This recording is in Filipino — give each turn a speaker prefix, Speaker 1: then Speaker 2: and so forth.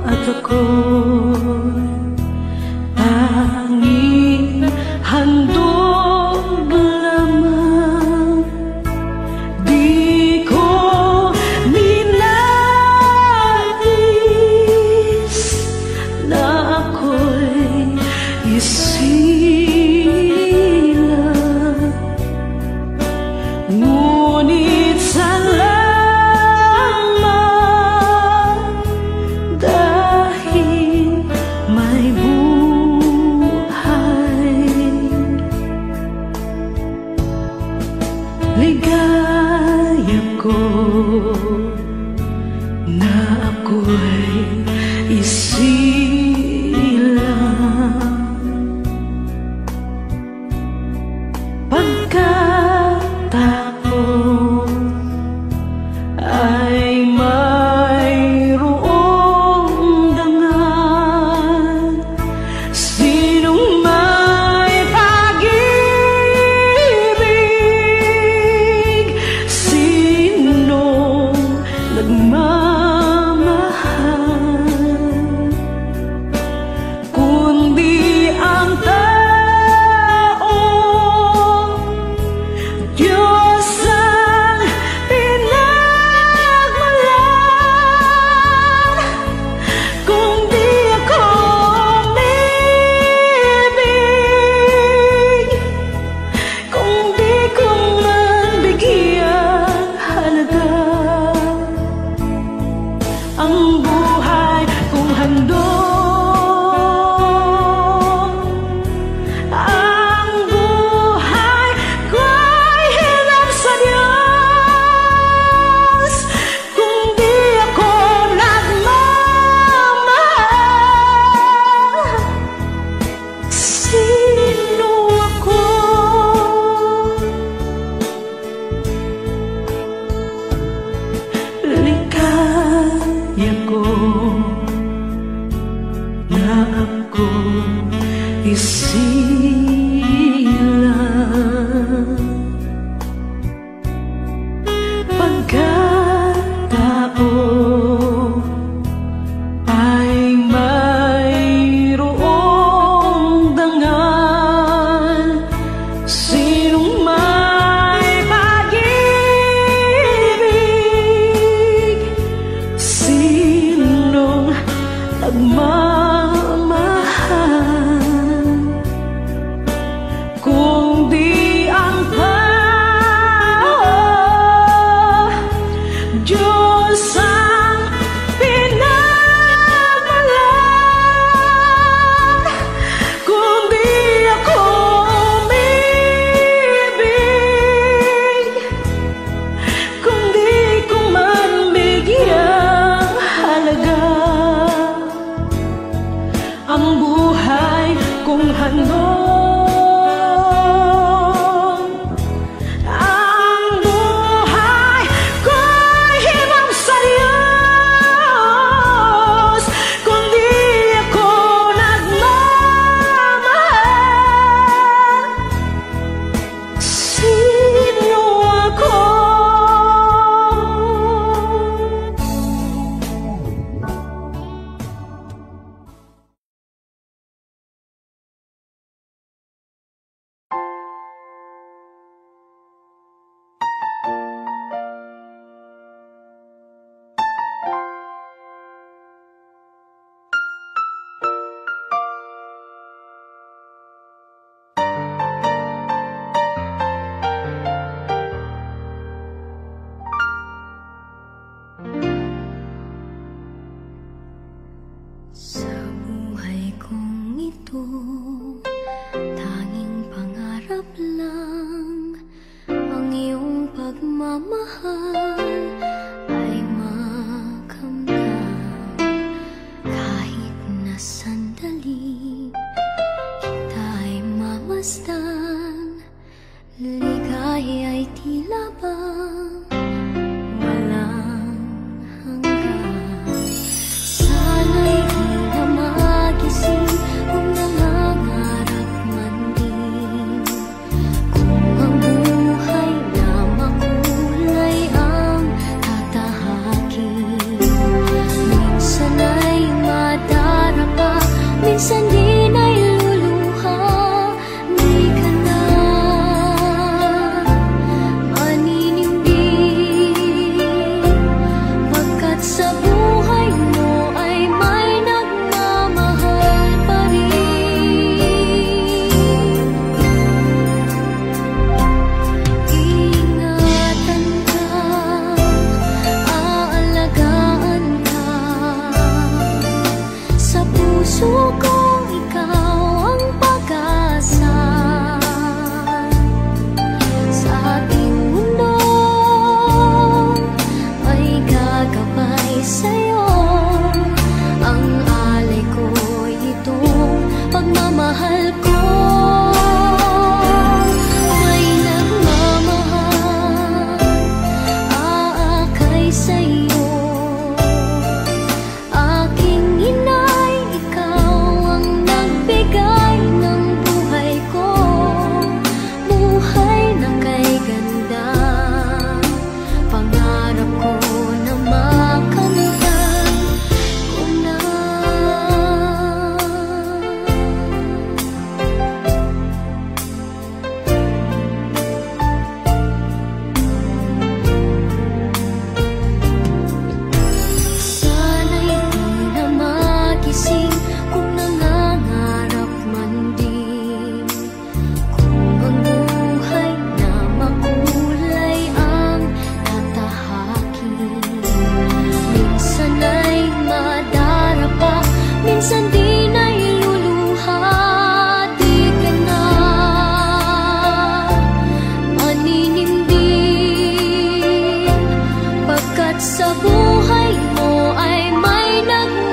Speaker 1: at ako'y tanging handog lamang. Di ko ninais na ako'y isilang, ngunit salamat dahil may buhay. Ligaya ko na ako'y isilang, pagkatapos ay mayroong dangal. Sinong may pag-ibig, sinong nagmamahal, kundi ang tao. Diyos ang pinagmulan. Kung di ako umibig, kung di ko man bigyan halaga ang buhay kong handog, ang buhay ko'y hirap sa Diyos. Kung di ako nagmamahal, sino ako? Ligaya ko na ako isilang, pagkatao ay mayroong dangal. Sinong may pag-ibig, sinong nagmamahal, kung di ang tao. Diyos ang pinagmulan. Kung di ako umibig, kung di ko man bigyang halaga ang buhay kong handog, ang buhay ko'y hirap sa Diyos. Kung di ako nagmamahal, sino ako? Sa buhay kong ito, tanging pangarap lang ang iyong pagmamahal ay makamtan. Kahit na sandali kita'y mamasdan, ligaya'y tila bang walang hanggan. Sana'y di na magising kung nangyari Pusong ikaw ang pag-asa sa ating mundo, ay gagabay sa'yo. Ang alay ko'y itong pagmamahal ko. May nagmamahal, aakay sa'yo. Aking inay, ikaw ang nagbigay ng buhay ko. Buhay na kay ganda, pangarap ko na makamtan ko na. Sana'y di na magising kung nangangarap man din. Kung ang buhay na makulay ang tatahakin. Minsan ay madarapa, minsan din ay luluha. Di ka na maninindig, pagkat sa buhay mo ay may nagmamahal.